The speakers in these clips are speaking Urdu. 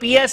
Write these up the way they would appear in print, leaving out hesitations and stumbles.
PS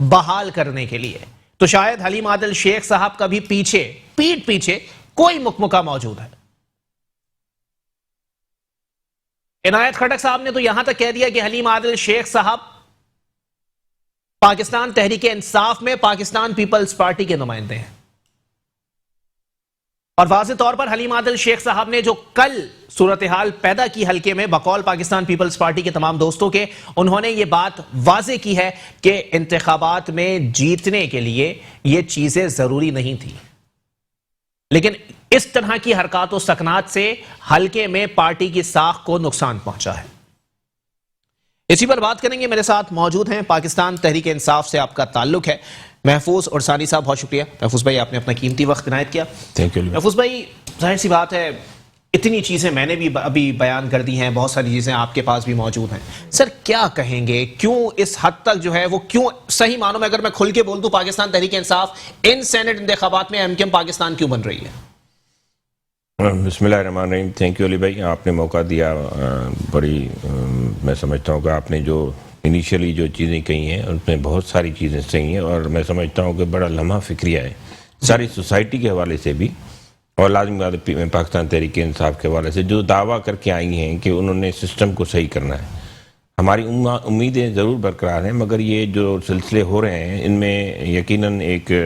بحال کرنے کے لیے. تو شاید حلیم عادل شیخ صاحب کا بھی پیٹ پیچھے کوئی مکمکہ موجود ہے. عنایت خٹک صاحب نے تو یہاں تک کہہ دیا کہ حلیم عادل شیخ صاحب پاکستان تحریک انصاف میں پاکستان پیپلز پارٹی کے نمائندے ہیں. اور واضح طور پر حلیم عادل شیخ صاحب نے جو کل صورتحال پیدا کی حلقے میں بقول پاکستان پیپلز پارٹی کے تمام دوستوں کے، انہوں نے یہ بات واضح کی ہے کہ انتخابات میں جیتنے کے لیے یہ چیزیں ضروری نہیں تھی، لیکن اس طرح کی حرکات و سکنات سے حلقے میں پارٹی کی ساکھ کو نقصان پہنچا ہے. اسی پر بات کریں گے. میرے ساتھ موجود ہیں پاکستان تحریک انصاف سے آپ کا تعلق ہے محفوظ عرسانی صاحب. بہت شکریہ محفوظ بھائی، آپ نے اپنا قیمتی وقت عنایت کیا. Thank you. محفوظ بھائی، ظاہر سی بات ہے اتنی چیزیں میں نے بھی ابھی بیان کر دی ہیں، بہت ساری چیزیں آپ کے پاس بھی موجود ہیں. سر کیا کہیں گے، کیوں اس حد تک جو ہے وہ، کیوں صحیح معنوں میں اگر میں کھل کے بول دوں پاکستان تحریک انصاف ان سینٹ انتخابات میں ایم کیو ایم پاکستان کیوں بن رہی ہے؟ بسم اللہ الرحمن الرحیم. تھینک یو علی بھائی، آپ نے موقع دیا. بڑی میں سمجھتا ہوں کہ آپ نے جو انیشیلی جو چیزیں کہی ہیں اس میں بہت ساری چیزیں صحیح ہیں، اور میں سمجھتا ہوں کہ بڑا لمحہ فکریہ ہے ساری سوسائٹی کے حوالے سے بھی، اور لازمی بات ہے پاکستان تحریک انصاف کے حوالے سے جو دعویٰ کر کے آئی ہیں کہ انہوں نے سسٹم کو صحیح کرنا ہے. ہماری امیدیں ضرور برقرار ہیں، مگر یہ جو سلسلے ہو رہے ہیں ان میں یقیناً ایک جو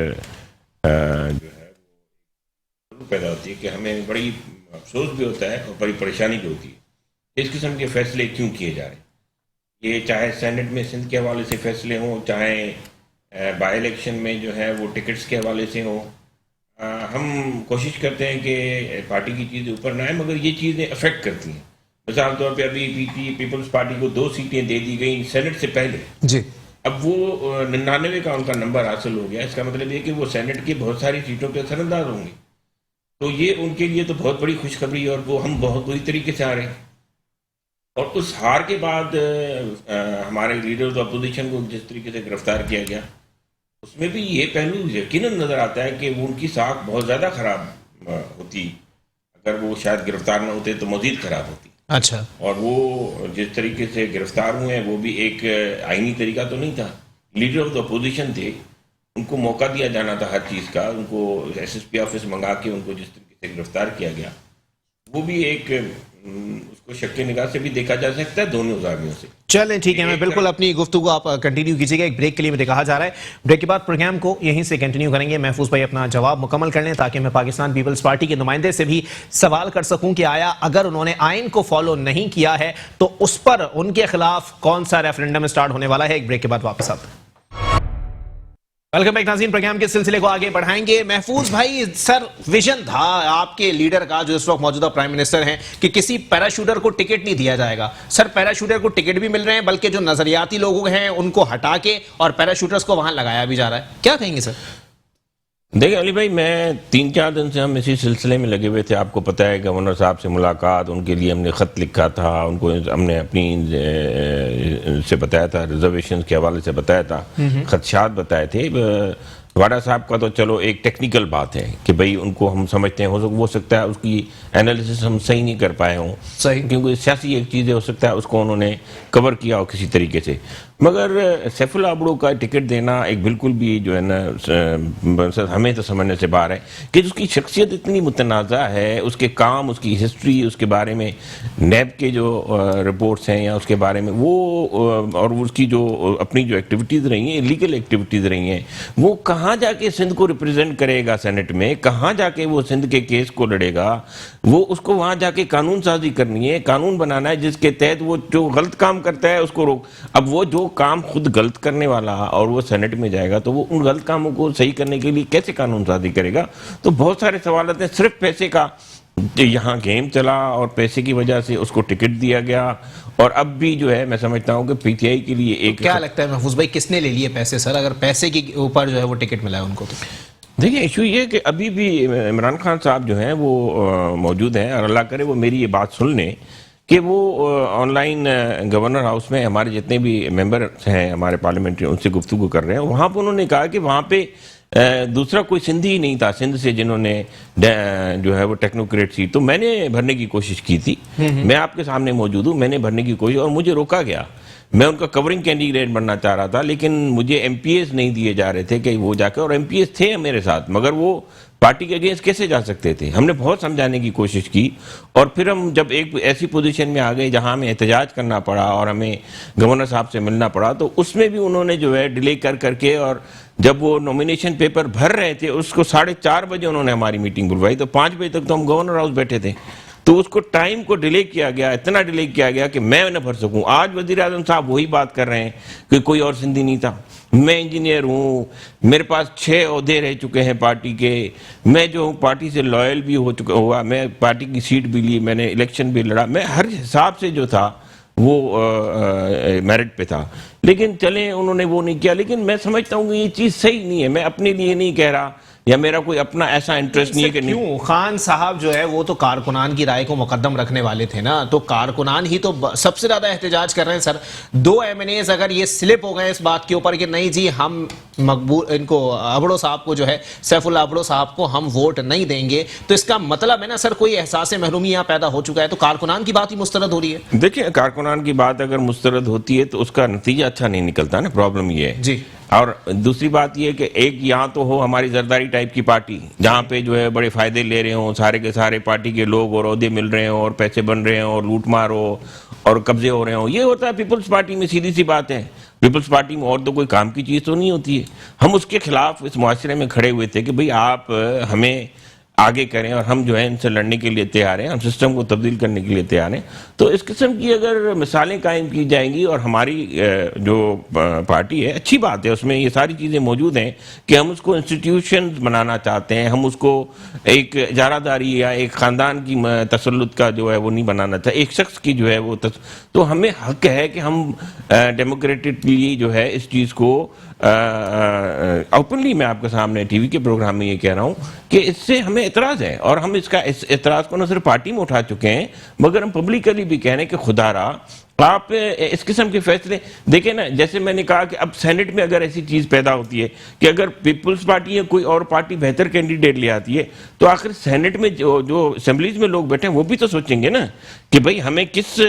ہے پیدا ہوتی ہے کہ ہمیں بڑی افسوس بھی ہوتا ہے اور بڑی پریشانی بھی ہوتی ہے اس قسم کے فیصلے کیوں کیے جا رہے ہیں. یہ چاہے سینٹ میں سندھ کے حوالے سے فیصلے ہوں، چاہے بائی الیکشن میں جو ہے وہ ٹکٹس کے حوالے سے ہوں. ہم کوشش کرتے ہیں کہ پارٹی کی چیزیں اوپر نہ آئیں، مگر یہ چیزیں افیکٹ کرتی ہیں. مثال طور پہ ابھی پیپلز پارٹی کو 2 سیٹیں دے دی گئیں سینٹ سے پہلے جی. اب وہ 99 کا ان کا نمبر حاصل ہو گیا. اس کا مطلب یہ کہ وہ سینٹ کی بہت ساری سیٹوں پہ اثر انداز ہوں گے. تو یہ ان کے لیے تو بہت بڑی خوشخبری ہے، اور وہ ہم بہت بری طریقے سے آ رہے ہیں. اور اس ہار کے بعد ہمارے لیڈرز اپوزیشن کو جس طریقے سے گرفتار کیا گیا، اس میں بھی یہ پہلو یقیناً نظر آتا ہے کہ وہ ان کی ساکھ بہت زیادہ خراب ہوتی. اگر وہ شاید گرفتار نہ ہوتے تو مزید خراب ہوتی. اچھا. اور وہ جس طریقے سے گرفتار ہوئے ہیں وہ بھی ایک آئینی طریقہ تو نہیں تھا. لیڈر آف دا اپوزیشن تھے، ان کو موقع دیا جانا تھا ہر چیز کا. ان کو ایس ایس پی آفس منگا کے ان کو جس طریقے سے گرفتار کیا گیا، وہ بھی ایک اس کو شک کی نگاہ سے بھی دیکھا جا سکتا ہے دونوں زاویوں سے. چلیں ٹھیک ہے، میں بالکل اپنی گفتگو آپ کنٹینیو کیجیے گا. ایک بریک کے لیے مجھے کہا جا رہا ہے، بریک کے بعد پروگرام کو یہیں سے کنٹینیو کریں گے. محفوظ بھائی اپنا جواب مکمل کر لیں تاکہ میں پاکستان پیپلز پارٹی کے نمائندے سے بھی سوال کر سکوں کہ آیا اگر انہوں نے آئین کو فالو نہیں کیا ہے تو اس پر ان کے خلاف کون سا ریفرنڈم سٹارٹ ہونے والا ہے. ایک بریک کے بعد واپس آتے ہیں. ویلکم بیک ناظرین، پروگرام کے سلسلے کو آگے بڑھائیں گے. محفوظ بھائی، سر ویژن تھا آپ کے لیڈر کا جو اس وقت موجودہ پرائم منسٹر ہیں کہ کسی پیراشوٹر کو ٹکٹ نہیں دیا جائے گا. سر پیراشوٹر کو ٹکٹ بھی مل رہے ہیں، بلکہ جو نظریاتی لوگ ہیں ان کو ہٹا کے اور پیراشوٹرز کو وہاں لگایا بھی جا رہا ہے. کیا کہیں گے سر؟ دیکھیں علی بھائی، میں 3-4 دن سے ہم اسی سلسلے میں لگے ہوئے تھے. آپ کو پتہ ہے گورنر صاحب سے ملاقات، ان کے لیے ہم نے خط لکھا تھا، ان کو ہم نے اپنی سے بتایا تھا، ریزرویشن کے حوالے سے بتایا تھا، خدشات بتائے تھے. واڈا صاحب کا تو چلو ایک ٹیکنیکل بات ہے کہ بھئی ان کو ہم سمجھتے ہیں، ہو سکتا ہے اس کی انالیسس ہم صحیح نہیں کر پائے ہوں، کیونکہ سیاسی ایک چیز ہے، ہو سکتا ہے اس کو انہوں نے کور کیا ہو کسی طریقے سے. مگر سیف اللہ ابڑو کا ٹکٹ دینا ایک بالکل بھی جو ہے نا ہمیں تو سمجھنے سے باہر ہے کہ اس کی شخصیت اتنی متنازع ہے، اس کے کام، اس کی ہسٹری، اس کے بارے میں نیب کے جو رپورٹس ہیں یا اس کے بارے میں وہ، اور اس کی جو اپنی جو ایکٹیویٹیز رہی ہیں، لیگل ایکٹیویٹیز رہی ہیں، وہ کہاں جا کے سندھ کو ریپرزینٹ کرے گا سینٹ میں، کہاں جا کے وہ سندھ کے کیس کو لڑے گا. وہ اس کو وہاں جا کے قانون سازی کرنی ہے، قانون بنانا ہے جس کے تحت وہ جو غلط کام کرتا ہے اس کو روک. اب وہ جو کام خود غلط کرنے والا اور وہ سینٹ میں جائے گا تو وہ ان غلط کاموں کو صحیح کرنے کے لیے کیسے قانون سازی کرے گا؟ تو بہت سارے سوالات ہیں. صرف پیسے کا یہاں گیم چلا اور پیسے کی وجہ سے اس کو ٹکٹ دیا گیا، اور اب بھی جو ہے میں سمجھتا ہوں کہ پی ٹی آئی کے لیے ایک، کیا لگتا ہے محفوظ بھائی کس نے لے لیے پیسے سر، اگر پیسے کے اوپر جو ہے وہ ٹکٹ ملا ہے ان کو؟ تو دیکھیں ایشو یہ کہ ابھی بھی عمران خان صاحب جو ہیں وہ موجود ہیں، اور اللہ کرے وہ میری یہ بات سن لیں کہ وہ آن لائن گورنر ہاؤس میں ہمارے جتنے بھی ممبرس ہیں ہمارے پارلیمنٹری ان سے گفتگو کر رہے ہیں. وہاں پہ انہوں نے کہا کہ وہاں پہ دوسرا کوئی سندھی ہی نہیں تھا سندھ سے جنہوں نے جو ہے وہ ٹیکنوکریٹ سی. تو میں نے بھرنے کی کوشش کی تھی، میں آپ کے سامنے موجود ہوں، میں نے بھرنے کی کوشش اور مجھے روکا گیا. میں ان کا کورنگ کینڈیڈیٹ بننا چاہ رہا تھا، لیکن مجھے ایم پی ایز نہیں دیے جا رہے تھے کہ وہ جا کے، اور ایم پی ایز تھے میرے ساتھ، مگر وہ پارٹی کے اگینسٹ کیسے جا سکتے تھے؟ ہم نے بہت سمجھانے کی کوشش کی، اور پھر ہم جب ایک ایسی پوزیشن میں آ گئے جہاں ہمیں احتجاج کرنا پڑا اور ہمیں گورنر صاحب سے ملنا پڑا، تو اس میں بھی انہوں نے جو ہے ڈیلے کر کے، اور جب وہ نومینیشن پیپر بھر رہے تھے اس کو 4:30 بجے انہوں نے ہماری میٹنگ بلوائی، تو 5 بجے تک تو ہم گورنر ہاؤس بیٹھے تھے، تو اس کو ٹائم کو ڈیلے کیا گیا، اتنا ڈیلے کیا گیا کہ میں نہ بھر سکوں۔ آج وزیر اعظم صاحب وہی بات کر رہے ہیں کہ کوئی اور سندھی نہیں تھا، میں انجینئر ہوں، میرے پاس 6 عہدے رہ چکے ہیں پارٹی کے، میں جو ہوں پارٹی سے لائل بھی ہوا، میں پارٹی کی سیٹ بھی لی، میں نے الیکشن بھی لڑا، میں ہر حساب سے جو تھا وہ میرٹ پہ تھا، لیکن چلیں انہوں نے وہ نہیں کیا۔ لیکن میں سمجھتا ہوں کہ یہ چیز صحیح نہیں ہے، میں اپنے لیے نہیں کہہ رہا، یا میرا کوئی اپنا ایسا انٹرسٹ نہیں ہے کہ کیوں خان صاحب جو ہے وہ تو کارکنان کی رائے کو مقدم رکھنے والے تھے نا، تو کارکنان ہی تو سب سے زیادہ احتجاج کر رہے ہیں۔ سر 2 MNAs اگر یہ سلپ ہو گئے اس بات کے اوپر کہ نہیں جی ہم مقبول ان کو ابڑو صاحب کو جو ہے سیف اللہ ابڑو صاحب کو ہم ووٹ نہیں دیں گے، تو اس کا مطلب ہے نا سر کوئی احساس محرومی یہاں پیدا ہو چکا ہے، تو کارکنان کی بات ہی مسترد ہو رہی ہے۔ دیکھیں کارکنان کی بات اگر مسترد ہوتی ہے تو اس کا نتیجہ اچھا نہیں نکلتا نا، پرابلم یہ ہے جی۔ اور دوسری بات یہ کہ ایک یہاں تو ہو ہماری زرداری ٹائپ کی پارٹی جہاں پہ جو ہے بڑے فائدے لے رہے ہوں سارے کے سارے پارٹی کے لوگ، اور عہدے مل رہے ہوں اور پیسے بن رہے ہوں اور لوٹ مار ہو اور قبضے ہو رہے ہوں، یہ ہوتا ہے پیپلز پارٹی میں، سیدھی سی بات ہے۔ پیپلز پارٹی میں اور تو کوئی کام کی چیز تو نہیں ہوتی ہے۔ ہم اس کے خلاف اس معاشرے میں کھڑے ہوئے تھے کہ بھئی آپ ہمیں آگے کریں، اور ہم جو ہے ان سے لڑنے کے لیے تیار ہیں، ہم سسٹم کو تبدیل کرنے کے لیے تیار ہیں۔ تو اس قسم کی اگر مثالیں قائم کی جائیں گی، اور ہماری جو پارٹی ہے اچھی بات ہے، اس میں یہ ساری چیزیں موجود ہیں کہ ہم اس کو انسٹیٹیوشن بنانا چاہتے ہیں، ہم اس کو ایک اجارہ داری یا ایک خاندان کی تسلط کا جو ہے وہ نہیں بنانا چاہتے، ایک شخص کی جو ہے وہ تو ہمیں حق ہے کہ ہم ڈیموکریٹکلی جو ہے اس چیز کو اوپنلی میں آپ کے سامنے ٹی وی کے پروگرام میں یہ کہہ رہا ہوں کہ اس سے ہمیں اعتراض ہے، اور ہم اس اعتراض کو نہ صرف پارٹی میں اٹھا چکے ہیں مگر ہم پبلکلی بھی کہہ رہے ہیں کہ خدا را آپ اس قسم کے فیصلے دیکھیں نا، جیسے میں نے کہا کہ اب سینٹ میں اگر ایسی چیز پیدا ہوتی ہے کہ اگر پیپلز پارٹی یا کوئی اور پارٹی بہتر کینڈیڈیٹ لے آتی ہے، تو آخر سینٹ میں جو اسمبلیز میں لوگ بیٹھے ہیں وہ بھی تو سوچیں گے نا کہ بھئی ہمیں کس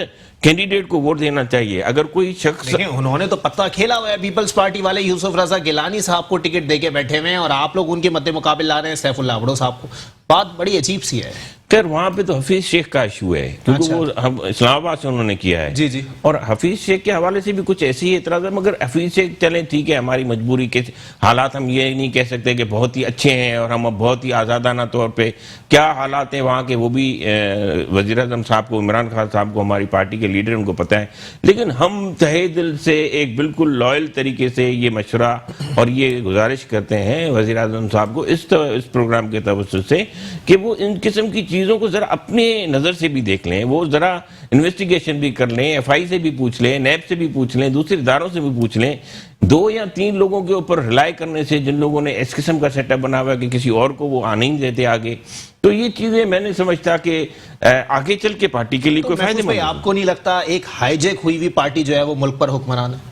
کینڈیڈیٹ کو ووٹ دینا چاہیے۔ اگر کوئی شخص، انہوں نے تو پتہ کھیلا ہوا ہے، پیپلز پارٹی والے یوسف رضا گیلانی صاحب کو ٹکٹ دے کے بیٹھے ہوئے ہیں، اور آپ لوگ ان کے مد مقابل لا رہے ہیں سیف اللہ ابڑو صاحب کو۔ بات بڑی عجیب سی ہے۔ خیر وہاں پہ تو حفیظ شیخ کا ایشو ہے، کیونکہ وہ اسلام آباد سے انہوں نے کیا ہے، جی جی، اور حفیظ شیخ کے حوالے سے بھی کچھ ایسے ہی اعتراض ہے، مگر حفیظ شیخ چلیں ٹھیک ہے، ہماری مجبوری کے حالات، ہم یہ نہیں کہہ سکتے کہ بہت ہی اچھے ہیں اور ہم بہت ہی آزادانہ طور پہ کیا حالات ہیں وہاں کے، وہ بھی وزیر اعظم صاحب کو، عمران خان صاحب کو، ہماری پارٹی کے لیڈر ان کو پتہ ہے، لیکن ہم تہہ دل سے ایک بالکل لائل طریقے سے یہ مشورہ اور یہ گزارش کرتے ہیں وزیر اعظم صاحب کو اس پروگرام کے توسط سے کہ وہ ان قسم کی چیزوں کو ذرا اپنے نظر سے بھی دیکھ لیں، وہ ذرا انویسٹیگیشن بھی کر لیں، ایف آئی سے بھی پوچھ لیں، نیب سے بھی پوچھ لیں، دوسرے اداروں سے بھی پوچھ لیں۔ 2 یا 3 لوگوں کے اوپر رلائی کرنے سے، جن لوگوں نے اس قسم کا سیٹ اپ بنا ہوا ہے کہ کسی اور کو وہ آنے نہیں دیتے آگے، تو یہ چیزیں میں نے سمجھتا کہ آگے چل کے پارٹی کے لیے کوئی فائدہ مند ہے۔ آپ کو نہیں لگتا ایک ہائی جیک ہوئی ہوئی پارٹی جو ہے وہ ملک پر حکمران ہے؟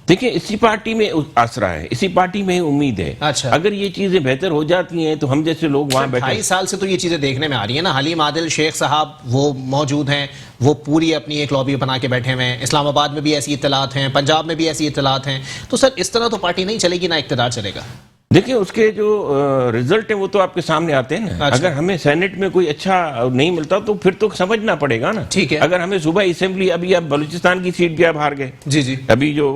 دیکھیں اسی پارٹی میں آسرا ہے، اسی پارٹی میں امید ہے، اگر یہ چیزیں بہتر ہو جاتی ہیں تو ہم جیسے لوگ وہاں بیٹھے 2.5 سال سے تو یہ چیزیں دیکھنے میں آ رہی ہیں نا۔ حلیم عادل شیخ صاحب وہ موجود ہیں، وہ پوری اپنی ایک لابی بنا کے بیٹھے ہوئے ہیں، اسلام آباد میں بھی ایسی اطلاعات ہیں، پنجاب میں بھی ایسی اطلاعات ہیں، تو سر اس طرح تو پارٹی نہیں چلے گی، نہ اقتدار چلے گا۔ دیکھیں اس کے جو رزلٹ ہیں وہ تو آپ کے سامنے آتے ہیں نا، اگر ہمیں سینٹ میں کوئی اچھا نہیں ملتا تو پھر تو سمجھنا پڑے گا نا، ٹھیک ہے۔ اگر ہمیں صوبہ اسمبلی، ابھی آپ بلوچستان کی سیٹ بھی آپ ہار گئے، جی جی، ابھی جو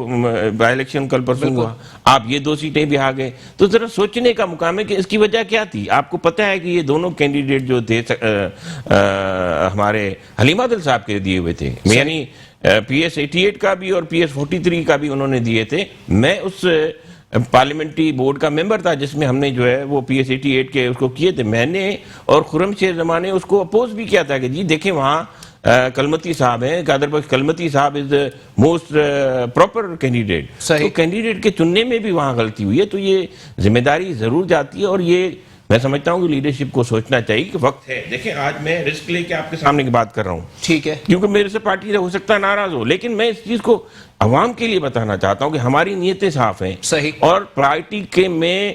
بائی الیکشن کل پرسوں ہوا، آپ یہ 2 سیٹیں بھی ہار گئے، تو ذرا سوچنے کا مقام ہے کہ اس کی وجہ کیا تھی۔ آپ کو پتہ ہے کہ یہ دونوں کینڈیڈیٹ جو تھے ہمارے حلیم عادل صاحب کے دیے ہوئے تھے، یعنی PS 88 کا بھی اور PS 43 کا بھی انہوں نے دیے تھے۔ میں اس پارلیمنٹری بورڈ کا ممبر تھا جس میں ہم نے جو ہے وہ PS 88 کے اس کو کیے تھے، میں نے اور خرم شیر زمان نے اس کو اپوز بھی کیا تھا کہ جی دیکھیں وہاں کلمتی صاحب ہیں، قادر بخش کلمتی صاحب از موسٹ پراپر کینڈیڈیٹ، تو کینڈیڈیٹ کے چننے میں بھی وہاں غلطی ہوئی ہے، تو یہ ذمہ داری ضرور جاتی ہے، اور یہ میں سمجھتا ہوں کہ لیڈرشپ کو سوچنا چاہیے کہ وقت ہے۔ دیکھیں آج میں رسک لے کے آپ کے سامنے کی بات کر رہا ہوں، ٹھیک ہے، کیونکہ میرے سے پارٹی ہو سکتا ہے ناراض ہو، لیکن میں اس چیز کو عوام کے لیے بتانا چاہتا ہوں کہ ہماری نیتیں صاف ہیں، صحیح، اور پارٹی کے میں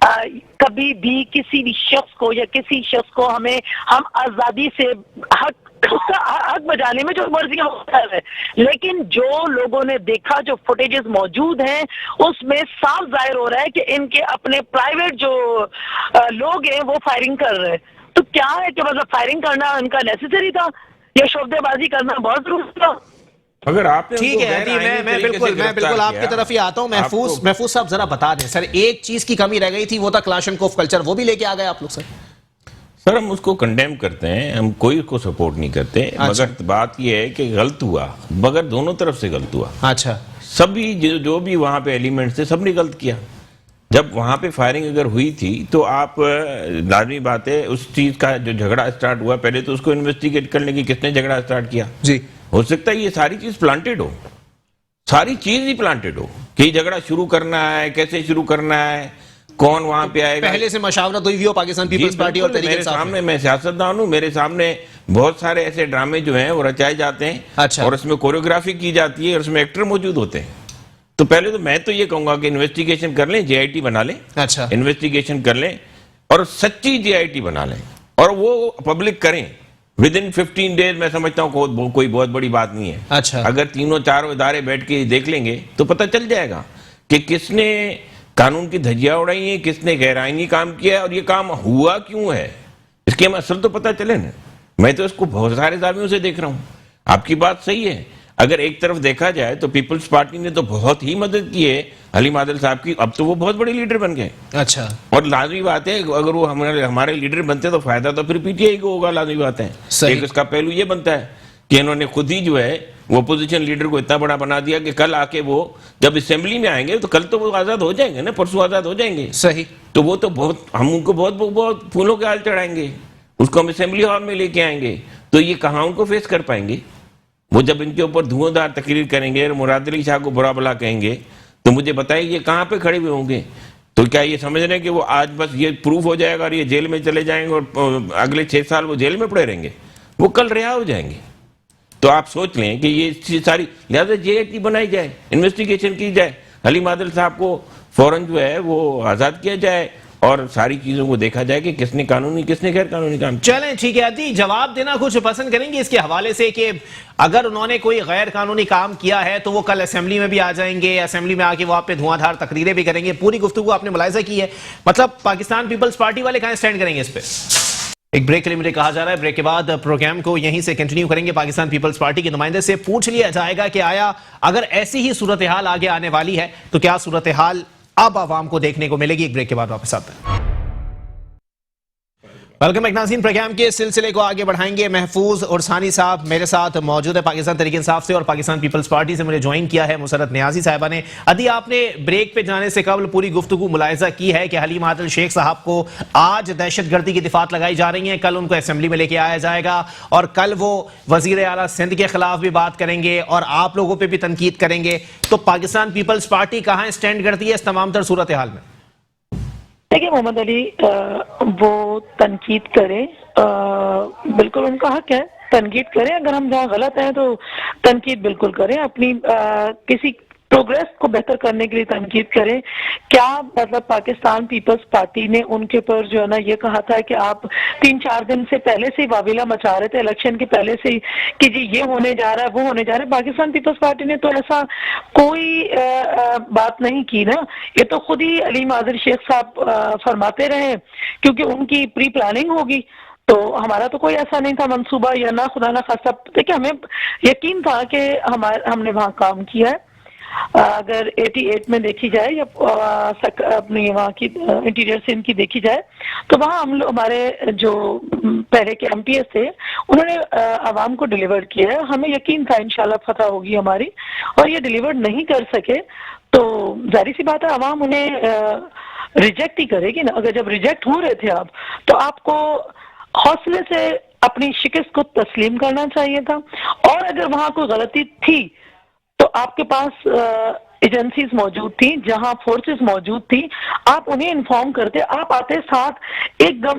کبھی بھی کسی بھی شخص کو یا کسی شخص کو ہم آزادی سے حق بجانے میں جو مرضی ہوتا ہے، لیکن جو لوگوں نے دیکھا، جو فوٹیجز موجود ہیں، اس میں صاف ظاہر ہو رہا ہے کہ ان کے اپنے پرائیویٹ جو لوگ ہیں وہ فائرنگ کر رہے ہیں. تو کیا ہے کہ مطلب فائرنگ کرنا ان کا نیسیسری تھا یا شعبدے بازی کرنا بہت ضروری تھا؟ اگر آپ نے ٹھیک ہے عدی، میں بالکل آپ کی طرف ہی آتا ہوں. محفوظ صاحب ذرا بتا دیں سر، ایک چیز کی کمی رہ گئی تھی، وہ تھا کلاشنکوف کلچر، وہ بھی لے کے آ گئے آپ لوگ سر ہم اس کو کنڈیم کرتے ہیں، ہم کوئی اس کو سپورٹ نہیں کرتے، مگر بات یہ ہے کہ غلط ہوا، مگر دونوں طرف سے غلط ہوا. اچھا، سبھی جو بھی وہاں پہ ایلیمنٹس تھے سب نے غلط کیا. جب وہاں پہ فائرنگ اگر ہوئی تھی تو آپ لازمی بات ہے اس چیز کا جو جھگڑا اسٹارٹ ہوا، پہلے تو اس کو انویسٹیگیٹ کرنے کی کس نے جھگڑا اسٹارٹ کیا. جی ہو سکتا ہے یہ ساری چیز پلانٹڈ ہو، ساری چیز ہی پلانٹڈ ہو کہ یہ جھگڑا شروع کرنا ہے، کیسے شروع کرنا ہے، کون وہاں پہ آئے گا. پہلے سے مشاورت ہوئی ہو پاکستان پیپلز پارٹی اور تحریک انصاف میں. میں سیاستدان ہوں، میرے سامنے بہت سارے ایسے ڈرامے جو ہیں وہ رچائے جاتے ہیں اور اس میں کوریوگرافی کی جاتی ہے اور اس میں ایکٹر موجود ہوتے ہیں. تو پہلے تو میں تو یہ کہوں گا کہ انویسٹیگیشن کر لیں، جے آئی ٹی بنا لیں، اچھا انویسٹیگیشن کر لیں اور سچی جے آئی ٹی بنا لیں اور وہ پبلک کریں ود ان 15 days. میں سمجھتا ہوں کوئی بہت بڑی بات نہیں ہے. اچھا، اگر تینوں چاروں ادارے بیٹھ کے دیکھ لیں گے تو پتہ چل جائے گا کہ کس نے قانون کی دھجیاں اڑائی ہیں، کس نے غیر آئینی کام کیا ہے اور یہ کام ہوا کیوں ہے. اس کے ہم اصل تو پتہ چلے نا. میں تو اس کو بہت سارے زاویوں سے دیکھ رہا ہوں. آپ کی بات صحیح ہے، اگر ایک طرف دیکھا جائے تو پیپلز پارٹی نے تو بہت ہی مدد کی ہے حلیم عادل صاحب کی، اب تو وہ بہت بڑے لیڈر بن گئے. اچھا، اور لازمی بات ہے اگر وہ ہمارے لیڈر بنتے تو فائدہ تو پھر پی ٹی آئی کو ہوگا. لازمی بات ہے. ایک اس کا پہلو یہ بنتا ہے کہ انہوں نے خود ہی جو ہے وہ اپوزیشن لیڈر کو اتنا بڑا بنا دیا کہ کل آ کے وہ جب اسمبلی میں آئیں گے تو کل تو وہ آزاد ہو جائیں گے نا، پرسوں آزاد ہو جائیں گے. صحیح. تو وہ تو ہم ان کو بہت پھولوں کے ہال چڑھائیں گے، اس کو ہم اسمبلی ہال میں لے کے آئیں گے. تو یہ کہاں ان کو فیس کر پائیں گے؟ وہ جب ان کے اوپر دھواں دار تقریر کریں گے اور مراد علی شاہ کو برا بلا کہیں گے تو مجھے بتائیں یہ کہاں پہ کھڑے ہوئے ہوں گے؟ تو کیا یہ سمجھ رہے ہیں کہ وہ آج بس یہ پروف ہو جائے گا اور یہ جیل میں چلے جائیں گے اور اگلے 6 سال وہ جیل میں پڑے رہیں گے؟ وہ کل رہا ہو جائیں گے. تو آپ سوچ لیں کہ یہ ساری لہٰذا جے آئی ٹی بنائی جائے، انویسٹیگیشن کی جائے، حلیم عادل صاحب کو فوراً جو ہے وہ آزاد کیا جائے اور ساری چیزوں کو دیکھا جائے کہ کس نے قانونی کس نے غیر قانونی کام. چلیں ٹھیک ہے عدی، جواب دینا کچھ پسند کریں گے اس کے حوالے سے کہ اگر انہوں نے کوئی غیر قانونی کام کیا ہے تو وہ کل اسمبلی میں بھی آ جائیں گے، اسمبلی میں آ کے وہ آپ پہ دھواں دھار تقریریں بھی کریں گے. پوری گفتگو آپ نے ملاحظہ کی ہے، مطلب پاکستان پیپلز پارٹی والے کہاں سٹینڈ کریں گے اس پہ؟ ایک بریک کے لیے مجھے کہا جا رہا ہے، بریک کے بعد پروگرام کو یہیں سے کنٹینیو کریں گے. پاکستان پیپلز پارٹی کے نمائندے سے پوچھ لیا جائے گا کہ آیا اگر ایسی ہی صورتحال آگے آنے والی ہے تو کیا صورتحال اب عوام کو دیکھنے کو ملے گی. ایک بریک کے بعد واپس آتے ہیں. ویلکم بیک ناظرین، پروگرام کے سلسلے کو آگے بڑھائیں گے. محفوظ عرسانی صاحب میرے ساتھ موجود ہے پاکستان تحریک انصاف سے، اور پاکستان پیپلز پارٹی سے مجھے جوائن کیا ہے مسرت نیازی صاحبہ نے. عدی، آپ نے بریک پہ جانے سے قبل پوری گفتگو ملاحظہ کی ہے کہ حلیم عادل شیخ صاحب کو آج دہشت گردی کی دفعات لگائی جا رہی ہیں، کل ان کو اسمبلی میں لے کے آیا جائے گا اور کل وہ وزیر اعلیٰ سندھ کے خلاف بھی بات کریں گے اور آپ لوگوں پہ بھی تنقید کریں گے. تو پاکستان پیپلز پارٹی کہاں اسٹینڈ کرتی ہے اس تمام تر صورتحال میں؟ دیکھیں محمد علی، وہ تنقید کریں، بالکل ان کا حق ہے، تنقید کریں. اگر ہم جہاں غلط ہیں تو تنقید بالکل کریں، اپنی کسی پروگریس کو بہتر کرنے کے لیے تنقید کریں. کیا مطلب پاکستان پیپلز پارٹی نے ان کے اوپر جو ہے نا یہ کہا تھا کہ آپ 3-4 دن سے پہلے سے ہی واویلا مچا رہے تھے الیکشن کے پہلے سے ہی کہ جی یہ ہونے جا رہا ہے وہ ہونے جا رہا ہے؟ پاکستان پیپلز پارٹی نے تو ایسا کوئی بات نہیں کی نا. یہ تو خود ہی حلیم عادل شیخ صاحب فرماتے رہے کیونکہ ان کی پری پلاننگ ہوگی. تو ہمارا تو کوئی ایسا نہیں تھا منصوبہ یا نہ خدا نہ خاصہ. دیکھیں ہمیں یقین تھا کہ ہم نے وہاں کام کیا ہے. اگر 88 میں دیکھی جائے یا اپنی وہاں کی انٹیریئر سندھ کی دیکھی جائے تو وہاں ہمارے جو پہلے کے ایم پی ایس تھے انہوں نے عوام کو ڈیلیور کیا ہے. ہمیں یقین تھا انشاءاللہ فتح ہوگی ہماری، اور یہ ڈیلیور نہیں کر سکے تو ظاہر سی بات ہے عوام انہیں ریجیکٹ ہی کرے گی نا. اگر جب ریجیکٹ ہو رہے تھے تو آپ کو حوصلے سے اپنی شکست کو تسلیم کرنا چاہیے تھا. اور اگر وہاں کوئی غلطی تھی تو آپ کے پاس ایجنسیز موجود تھیں، جہاں فورسز موجود تھیں، آپ انہیں انفارم کرتے، آپ آتے ساتھ ایک دم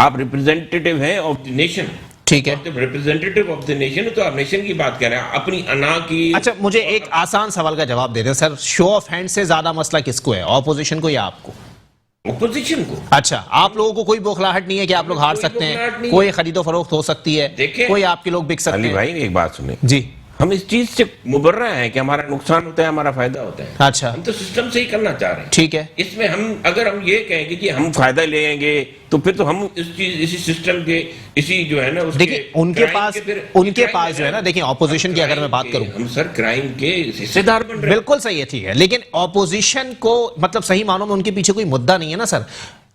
آپ ریپرزینٹیٹیو ہیں آف دی نیشن. ٹھیک ہے. ریپرزینٹیٹیو آف دی نیشن تو آپ نیشن کی بات کر رہے ہیں, اپنی انا کی. اچھا مجھے ایک آسان سوال کا جواب دے دیں سر, شو آف ہینڈ سے زیادہ مسئلہ کس کو ہے, اپوزیشن کو یا آپ کو؟ اپوزیشن کو. اچھا, آپ لوگوں کو کوئی بوکھلاہٹ نہیں ہے کہ آپ لوگ ہار سکتے ہیں, کوئی خرید و فروخت ہو سکتی ہے, کوئی آپ کے لوگ بک سکتے ہیں؟ علی بھائی ایک بات سنیں, جی ہم اس چیز سے مبرہ ہیں کہ ہمارا نقصان ہوتا ہے ہمارا فائدہ ہوتا ہے. اچھا ہم تو سسٹم سے ہی کرنا چاہ رہے ہیں. ٹھیک ہے. اس میں اگر ہم یہ کہیں گے کہ ہم فائدہ لیں گے تو پھر تو ہم اسی سسٹم کے اسی جو ہے نا دیکھیں ان کے پاس جو ہے نا, دیکھیں اپوزیشن کی اگر میں بات کروں, ہم سر کرائم کے حصے دار بن رہے ہیں. بالکل صحیح ہے, ٹھیک ہے, لیکن اپوزیشن کو مطلب صحیح معنوں میں ان کے پیچھے کوئی مدعا نہیں ہے نا سر.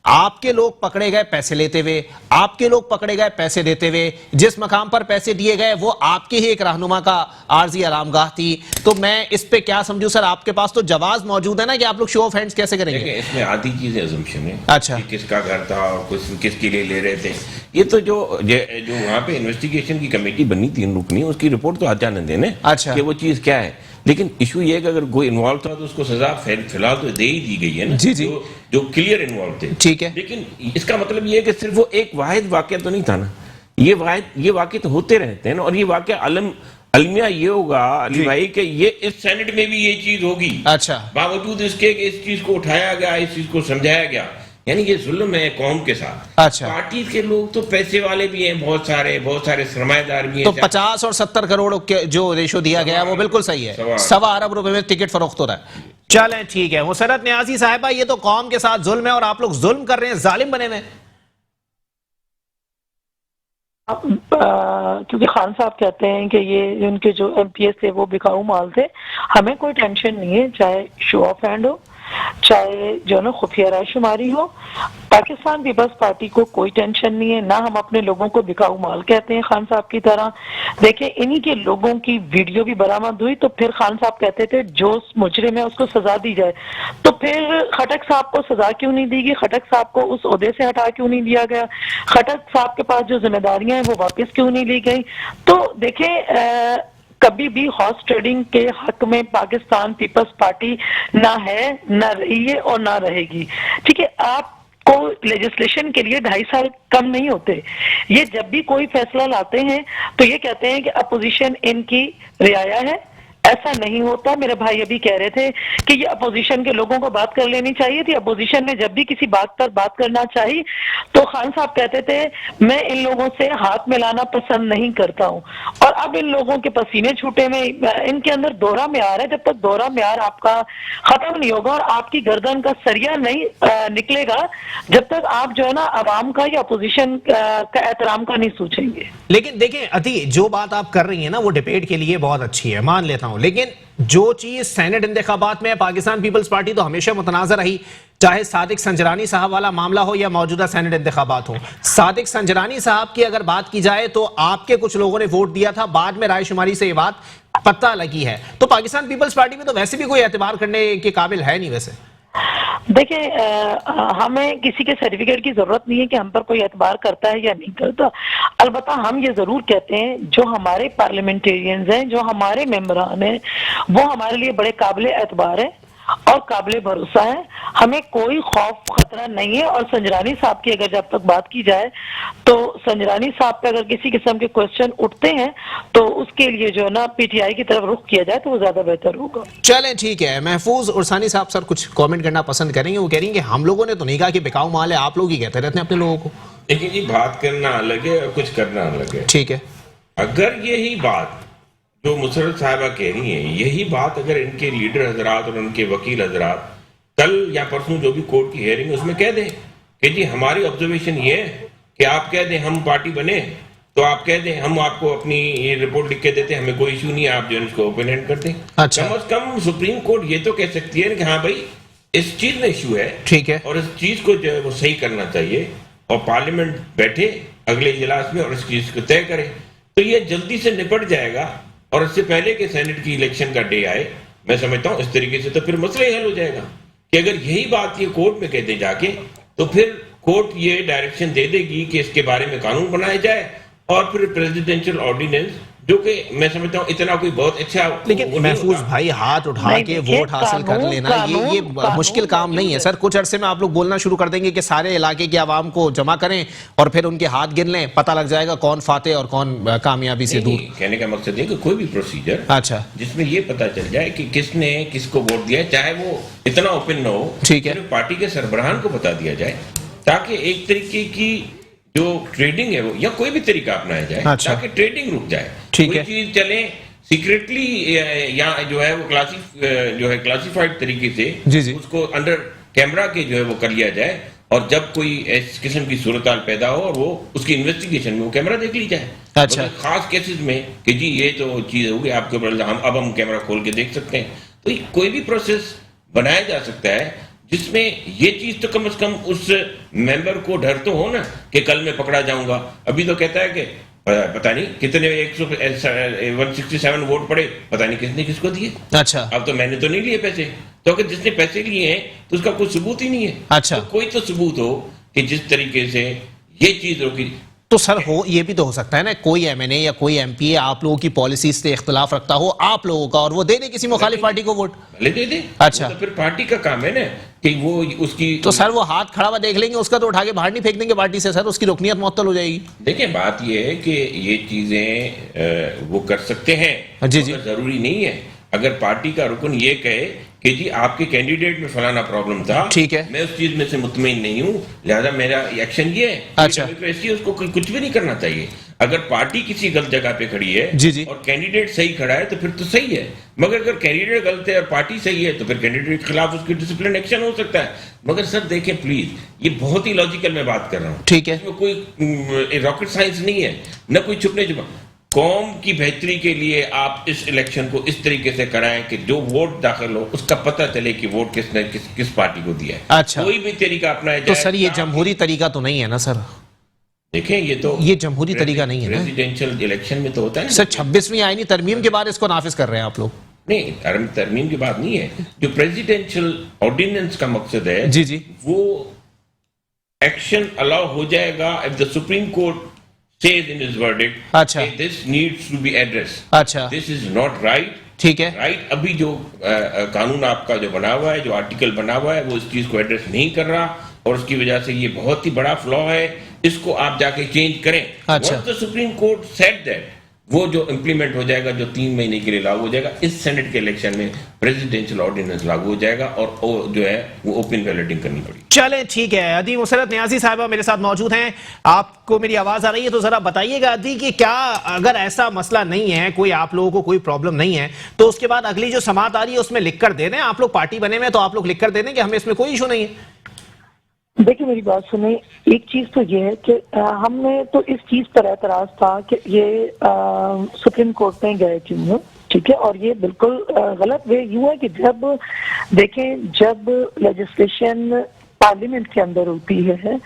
آپ کے لوگ پکڑے گئے پیسے لیتے ہوئے, آپ کے لوگ پکڑے گئے پیسے دیتے ہوئے, جس مقام پر پیسے دیے گئے وہ آپ کے ہی ایک رہنما کا عارضی آرامگاہ تھی. تو میں اس پہ کیا سمجھوں سر, آپ کے پاس تو جواز موجود ہے نا کہ آپ لوگ شو آف ہینڈز کیسے کریں گے؟ اس میں آدھی چیزیں اسمپشن ہے. اچھا, کس کا گھر تھا اور کس کے لیے لے رہے تھے, یہ تو جو وہاں پہ انویسٹیگیشن کی کمیٹی بنی 3 رکنی, اس کی رپورٹ تو آ جانے دینے کہ وہ چیز کیا ہے. لیکن ایشو یہ ہے کہ اگر کوئی انوالو تھا تو اس کو سزا فی الحال تو دے ہی دی گئی ہے نا, جو کلیئر انوالو تھے. ٹھیک ہے. لیکن اس کا مطلب یہ ہے کہ صرف وہ ایک واحد واقعہ تو نہیں تھا نا, یہ واقع تو ہوتے رہتے ہیں نا. اور یہ واقعہ المیہ یہ ہوگا علی بھائی کہ یہ اس سینٹ میں بھی یہ چیز ہوگی. اچھا, باوجود اس کے کہ اس چیز کو اٹھایا گیا, اس چیز کو سمجھایا گیا, یعنی یہ ظلم ہے قوم کے ساتھ. اچھا, پارٹی کے لوگ تو پیسے والے بھی ہیں, بہت سارے سرمایہ دار بھی ہیں. تو 50 اور 70 کروڑ جو ریشو دیا گیا وہ بالکل صحیح ہے, 1.25 ارب روپے میں ٹکٹ فروخت ہو رہا ہے. چلیں ٹھیک ہے. مسرت نیازی صاحبہ, یہ تو قوم کے ساتھ ظلم ہے اور آپ لوگ ظلم کر رہے ہیں, ظالم بنے ہوئے. کیونکہ خان صاحب کہتے ہیں کہ یہ ان کے جو ایم پی ایس تھے وہ بکاؤ مال تھے, ہمیں کوئی ٹینشن نہیں ہے, چاہے شو آف ہینڈ ہو, چاہے جو نا خفیہ رائے شماری ہو. پاکستان پیپلز پارٹی کو کوئی ٹینشن نہیں ہے, نہ ہم اپنے لوگوں کو بکاؤ مال کہتے ہیں خان صاحب کی طرح. دیکھیں انہی کے لوگوں کی ویڈیو بھی برآمد ہوئی تو پھر خان صاحب کہتے تھے جو مجرم ہے اس کو سزا دی جائے, تو پھر خٹک صاحب کو سزا کیوں نہیں دی گئی, خٹک صاحب کو اس عہدے سے ہٹا کیوں نہیں دیا گیا, خٹک صاحب کے پاس جو ذمہ داریاں ہیں وہ واپس کیوں نہیں لی گئی. تو دیکھیں کبھی بھی ہارس ٹریڈنگ کے حق میں پاکستان پیپلز پارٹی نہ ہے, نہ رہی ہے اور نہ رہے گی. ٹھیک ہے, آپ کو لیجسلیشن کے لیے 2.5 سال کم نہیں ہوتے. یہ جب بھی کوئی فیصلہ لاتے ہیں تو یہ کہتے ہیں کہ اپوزیشن ان کی رعایا ہے, ایسا نہیں ہوتا. میرے بھائی ابھی کہہ رہے تھے کہ یہ اپوزیشن کے لوگوں کو بات کر لینی چاہیے تھی. اپوزیشن نے جب بھی کسی بات پر بات کرنا چاہی تو خان صاحب کہتے تھے میں ان لوگوں سے ہاتھ ملانا پسند نہیں کرتا ہوں. اور اب ان لوگوں کے پسینے چھوٹے میں ان کے اندر دوہرا معیار ہے. جب تک دوہرا معیار آپ کا ختم نہیں ہوگا اور آپ کی گردن کا سریا نہیں نکلے گا, جب تک آپ جو ہے نا عوام کا یا اپوزیشن کا احترام کا نہیں سوچیں گے. لیکن دیکھیں عطی, جو بات آپ کر رہی ہیں نا وہ ڈیبیٹ کے لیے بہت اچھی ہے, مان لیتا ہوں, لیکن جو چیز سینٹ انتخابات میں پاکستان پیپلز پارٹی تو ہمیشہ متنازع رہی, چاہے صادق سنجرانی صاحب والا معاملہ ہو یا موجودہ سینٹ انتخابات ہو. صادق سنجرانی صاحب کی اگر بات کی جائے تو آپ کے کچھ لوگوں نے ووٹ دیا تھا, بعد میں رائے شماری سے یہ بات پتہ لگی ہے. تو پاکستان پیپلز پارٹی میں تو ویسے بھی کوئی اعتبار کرنے کے قابل ہے نہیں. ویسے دیکھیں ہمیں کسی کے سرٹیفکیٹ کی ضرورت نہیں ہے کہ ہم پر کوئی اعتبار کرتا ہے یا نہیں کرتا. البتہ ہم یہ ضرور کہتے ہیں جو ہمارے پارلیمنٹیرینز ہیں, جو ہمارے ممبران ہیں, وہ ہمارے لیے بڑے قابل اعتبار ہیں اور قابل بھروسہ ہے. ہمیں کوئی خوف خطرہ نہیں ہے. اور سنجرانی صاحب کی اگر جب تک بات کی جائے تو سنجرانی صاحب پہ اگر کسی قسم کے کوشچن اٹھتے ہیں تو اس کے لیے جو ہے نا پی ٹی آئی کی طرف رخ کیا جائے تو وہ زیادہ بہتر ہوگا. چلیں ٹھیک ہے. محفوظ عرسانی صاحب سر کچھ کامنٹ کرنا پسند کریں گے. وہ کہہ رہی ہیں کہ ہم لوگوں نے تو نہیں کہا کہ بکاؤ مال ہے, آپ لوگ ہی کہتے رہتے ہیں اپنے لوگوں کو. لیکن یہ بات کرنا الگ ہے اور کچھ کرنا الگ ہے. ٹھیک ہے, اگر یہی بات جو مسرت صاحبہ کہہ رہی ہیں, یہی بات اگر ان کے لیڈر حضرات اور ان کے وکیل حضرات کل یا پرسوں جو بھی کورٹ کی ہیئرنگ اس میں کہہ دیں کہ جی ہماری آبزرویشن یہ ہے کہ آپ کہہ دیں ہم پارٹی بنے تو آپ کہہ دیں ہم آپ کو اپنی یہ رپورٹ لکھ کے دیتے ہیں, ہمیں کوئی ایشو نہیں ہے, آپ جو ہے اس کو اوپن ہینڈ کر دیں. کم از کم سپریم کورٹ یہ تو کہہ سکتی ہے کہ ہاں بھائی اس چیز میں ایشو ہے, ٹھیک ہے, اور اس چیز کو جو ہے وہ صحیح کرنا چاہیے, اور پارلیمنٹ بیٹھے اگلے اجلاس میں اور اس چیز کو طے کرے تو یہ جلدی سے نپٹ جائے گا. اور اس سے پہلے کہ سینٹ کی الیکشن کا ڈے آئے, میں سمجھتا ہوں اس طریقے سے تو پھر مسئلہ ہی حل ہو جائے گا کہ اگر یہی بات یہ کورٹ میں کہہ دیں جا کے تو پھر کورٹ یہ ڈائریکشن دے دے گی کہ اس کے بارے میں قانون بنایا جائے اور پھر پریزیڈنشل آرڈیننس جو کہ میں سمجھتا ہوں اتنا کوئی بہت اچھا لیکن محفوظ بھائی ہاتھ اٹھا کے ووٹ حاصل کر لینا یہ مشکل کام نہیں ہے سر. کچھ عرصے میں آپ لوگ بولنا شروع کر دیں گے کہ سارے علاقے کے عوام کو جمع کریں اور پھر ان کے ہاتھ گن لیں, پتہ لگ جائے گا کون فاتح اور کون کامیابی سے دور. کہنے کا مقصد ہے کہ کوئی بھی پروسیجر اچھا جس میں یہ پتا چل جائے کہ کس نے کس کو ووٹ دیا ہے, چاہے وہ اتنا اوپن نہ ہو, ٹھیک ہے, پارٹی کے سربراہان کو بتا دیا جائے تاکہ ایک طریقے کی جو ٹریڈنگ ہے وہ یا کوئی بھی طریقہ اپنایا جائے تاکہ ٹریڈنگ رک جائے. کوئی چیز چلے سیکریٹلی یا جو ہے وہ کلاسیفائڈ طریقے سے اس کو انڈر کیمرہ کے جو ہے وہ کر لیا جائے, اور جب کوئی اس قسم کی صورتحال پیدا ہو اور وہ اس کی انویسٹیگیشن میں وہ کیمرہ دیکھ لی جائے. اچھا, خاص کیسز میں کہ جی یہ تو چیز ہوگی آپ کے اوپر اب ہم کیمرہ کھول کے دیکھ سکتے ہیں, تو کوئی بھی پروسیس بنایا جا سکتا ہے جس میں یہ چیز تو کم از کم اس ممبر کو ڈر تو ہو نا کہ کل میں پکڑا جاؤں گا. ابھی تو کہتا ہے کہ پتہ نہیں کتنے 167 ووٹ پڑے, پتہ نہیں کس نے کس کو دیے. اچھا, اب تو میں نے تو نہیں لیے پیسے, تو جس نے پیسے لیے ہیں تو اس کا کوئی ثبوت ہی نہیں ہے. اچھا, کوئی تو ثبوت ہو کہ جس طریقے سے یہ چیز روکی. تو سر یہ بھی تو ہو سکتا ہے نا کوئی ایم این اے یا کوئی ایم پی اے آپ لوگوں کی پالیسیز سے اختلاف رکھتا ہو آپ لوگوں کا, اور وہ دے دے کسی مخالف پارٹی کو ووٹ. بھلے دے دے. اچھا, تو پھر پارٹی کا کام ہے نا کہ وہ اس کی. تو سر وہ ہاتھ کھڑا ہوا دیکھ لیں گے, اس کا تو اٹھا کے باہر نہیں پھینک دیں گے پارٹی سے سر, اس کی رکنیت معطل ہو جائے گی. دیکھیں بات یہ ہے کہ یہ چیزیں وہ کر سکتے ہیں, جی جی, ضروری نہیں ہے. اگر پارٹی کا رکن یہ کہے کہ جی آپ کے کینڈیڈیٹ میں فلانا پرابلم تھا, ٹھیک ہے, میں اس چیز میں سے مطمئن نہیں ہوں, لہذا میرا ایکشن یہ ہے. اچھا, اس کو کچھ بھی نہیں کرنا چاہیے. اگر پارٹی کسی غلط جگہ پہ کھڑی ہے جی جی اور کینڈیڈیٹ صحیح کھڑا ہے تو پھر تو صحیح ہے, مگر اگر کینڈیڈیٹ غلط ہے اور پارٹی صحیح ہے تو پھر کینڈیڈیٹ کے خلاف اس کی ڈسپلن ایکشن ہو سکتا ہے. مگر سر دیکھیں پلیز, یہ بہت ہی لاجیکل میں بات کر رہا ہوں, ٹھیک ہے, کوئی راکٹ سائنس نہیں ہے, نہ کوئی چھپنے چھپا. قوم کی بہتری کے لیے آپ اس الیکشن کو اس طریقے سے کرائیں کہ جو ووٹ داخل ہو اس کا پتہ چلے کہ ووٹ کس نے کس پارٹی کو دیا ہے. اچھا, کوئی بھی طریقہ اپنایا جائے. تو سر یہ جمہوری طریقہ تو نہیں ہے نا سر؟ دیکھیں یہ جمہوری طریقہ نہیں ہے نا, پریزیڈنشل الیکشن میں تو ہوتا ہے سر. 26ویں آئینی ترمیم کے بعد اس کو نافذ کر رہے ہیں آپ لوگ. نہیں, ترمیم کی بات نہیں ہے. جو پریزیڈنشل آرڈیننس کا مقصد ہے جی جی وہ ایکشن الاؤ ہو جائے گا if the Supreme Court says in his verdict, this needs to be addressed. This is not right. ٹھیک ہے, رائٹ. ابھی جو قانون آپ کا جو بنا ہوا ہے, جو آرٹیکل بنا ہوا ہے, وہ اس چیز کو ایڈریس نہیں کر رہا, اور اس کی وجہ سے یہ بہت ہی بڑا فلا ہے. اس کو آپ جا کے چینج کریں. Once the Supreme Court said that, وہ جو امپلیمنٹ ہو جائے گا, جو 3 مہینے کے لیے لاگو ہو جائے گا, اس سینٹ کے الیکشن میں پریزیڈنشل آرڈیننس لاگو ہو جائے گا, اور جو ہے وہ اوپن بیلٹنگ کرنی پڑی. چلیں ٹھیک ہے. عدی مسرت نیازی صاحبہ میرے ساتھ موجود ہیں. آپ کو میری آواز آ رہی ہے تو ذرا بتائیے گا عدی کہ کیا اگر ایسا مسئلہ نہیں ہے, کوئی آپ لوگوں کو کوئی پرابلم نہیں ہے, تو اس کے بعد اگلی جو سماعت آ رہی ہے اس میں لکھ کر دے دیں. آپ لوگ پارٹی بنے ہوئے ہیں تو آپ لوگ لکھ کر دے دیں کہ ہمیں اس میں کوئی ایشو نہیں ہے. دیکھیں میری بات سنیں, ایک چیز تو یہ ہے کہ ہم نے تو اس چیز پر اعتراض تھا کہ یہ سپریم کورٹ میں گئے کیوں, ٹھیک ہے, اور یہ بالکل غلط وے یوں ہے کہ جب دیکھیں جب لیجسلیشن پارلیمنٹ کے اندر ہوتی ہے,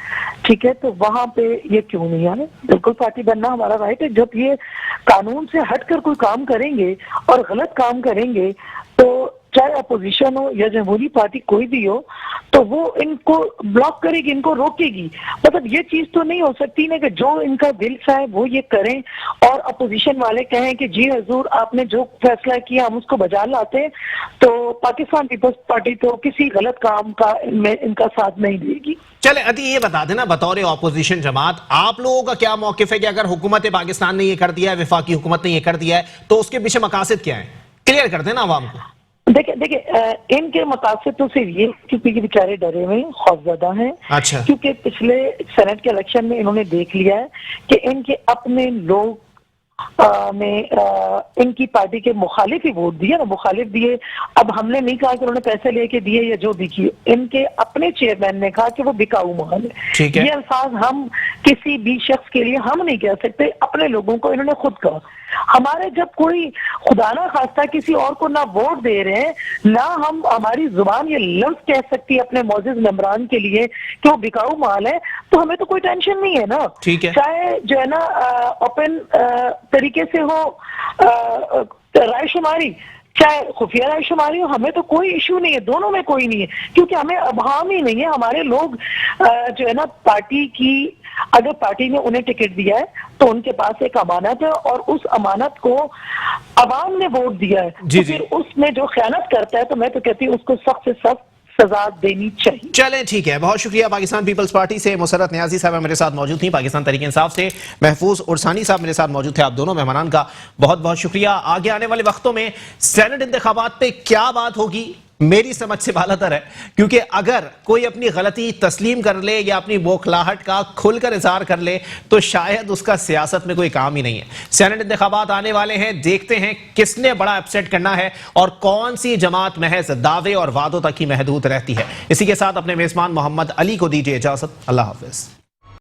ٹھیک ہے, تو وہاں پہ یہ کیوں نہیں آئے. بالکل پارٹی بننا ہمارا رائٹ ہے. جب یہ قانون سے ہٹ کر کوئی کام کریں گے اور غلط کام کریں گے تو چاہے اپوزیشن ہو یا جمہوری پارٹی کوئی بھی ہو تو وہ ان کو بلاک کرے گی, ان کو روکے گی. مطلب یہ چیز تو نہیں ہو سکتی نا کہ جو ان کا دل چاہے وہ یہ کریں اور اپوزیشن والے کہیں کہ جی حضور آپ نے جو فیصلہ کیا ہم اس کو بجا لاتے ہیں. تو پاکستان پیپلز پارٹی تو کسی غلط کام کا ان کا ساتھ نہیں دے گی. چلے عدی یہ بتا دینا بطور اپوزیشن جماعت آپ لوگوں کا کیا موقف ہے کہ اگر حکومت پاکستان نے یہ کر دیا ہے, وفاقی حکومت نے یہ کر دیا ہے, تو اس کے پیچھے مقاصد کیا ہیں؟ کلیئر کر دینا عوام کو. دیکھیں ان کے مقاصد تو صرف یہ کیونکہ بیچارے ڈرے ہوئے خوفزدہ ہیں. اچھا, کیونکہ پچھلے سینٹ کے الیکشن میں انہوں نے دیکھ لیا ہے کہ ان کے اپنے لوگ نے ان کی پارٹی کے مخالف ہی ووٹ دیے نا, مخالف دیے. اب ہم نے نہیں کہا کہ انہوں نے پیسے لے کے دیے یا جو بھی کیے, ان کے اپنے چیئرمین نے کہا کہ وہ بکاؤ مال ہے. یہ الفاظ ہم کسی بھی شخص کے لیے ہم نہیں کہہ سکتے, اپنے لوگوں کو انہوں نے خود کہا. ہمارے جب کوئی خدا نہ خواستہ کسی اور کو نہ ووٹ دے رہے ہیں, نہ ہم ہماری زبان یہ لفظ کہہ سکتی ہے اپنے معزز ممبران کے لیے کہ وہ بکاؤ مال ہے, تو ہمیں تو کوئی ٹینشن نہیں ہے نا. چاہے جو ہے نا اوپن طریقے سے ہو رائے شماری, چاہے خفیہ رائے شماری ہو, ہمیں تو کوئی ایشو نہیں ہے, دونوں میں کوئی نہیں ہے. کیونکہ ہمیں ابہام ہی نہیں ہے. ہمارے لوگ جو ہے نا پارٹی کی اگر پارٹی نے انہیں ٹکٹ دیا ہے تو ان کے پاس ایک امانت ہے اور اس امانت کو عوام نے ووٹ دیا ہے. جی تو پھر اس میں جو خیانت کرتا ہے تو میں تو کہتی ہوں اس کو سخت سے سخت سزا دینی چاہیے. چلیں ٹھیک ہے، بہت شکریہ. پاکستان پیپلز پارٹی سے مسرت نیازی صاحب میرے ساتھ موجود تھیں. پاکستان تحریک انصاف سے محفوظ عرسانی صاحب میرے ساتھ موجود تھے. آپ دونوں مہمانان کا بہت بہت شکریہ. آگے آنے والے وقتوں میں سینٹ انتخابات پہ کیا بات ہوگی میری سمجھ سے بالاتر ہے، کیونکہ اگر کوئی اپنی غلطی تسلیم کر لے یا اپنی بوکھلاہٹ کا کھل کر اظہار کر لے تو شاید اس کا سیاست میں کوئی کام ہی نہیں ہے. سینٹ انتخابات آنے والے ہیں، دیکھتے ہیں کس نے بڑا اپسیٹ کرنا ہے اور کون سی جماعت محض دعوے اور وعدوں تک ہی محدود رہتی ہے. اسی کے ساتھ اپنے میزبان محمد علی کو دیجیے اجازت. اللہ حافظ.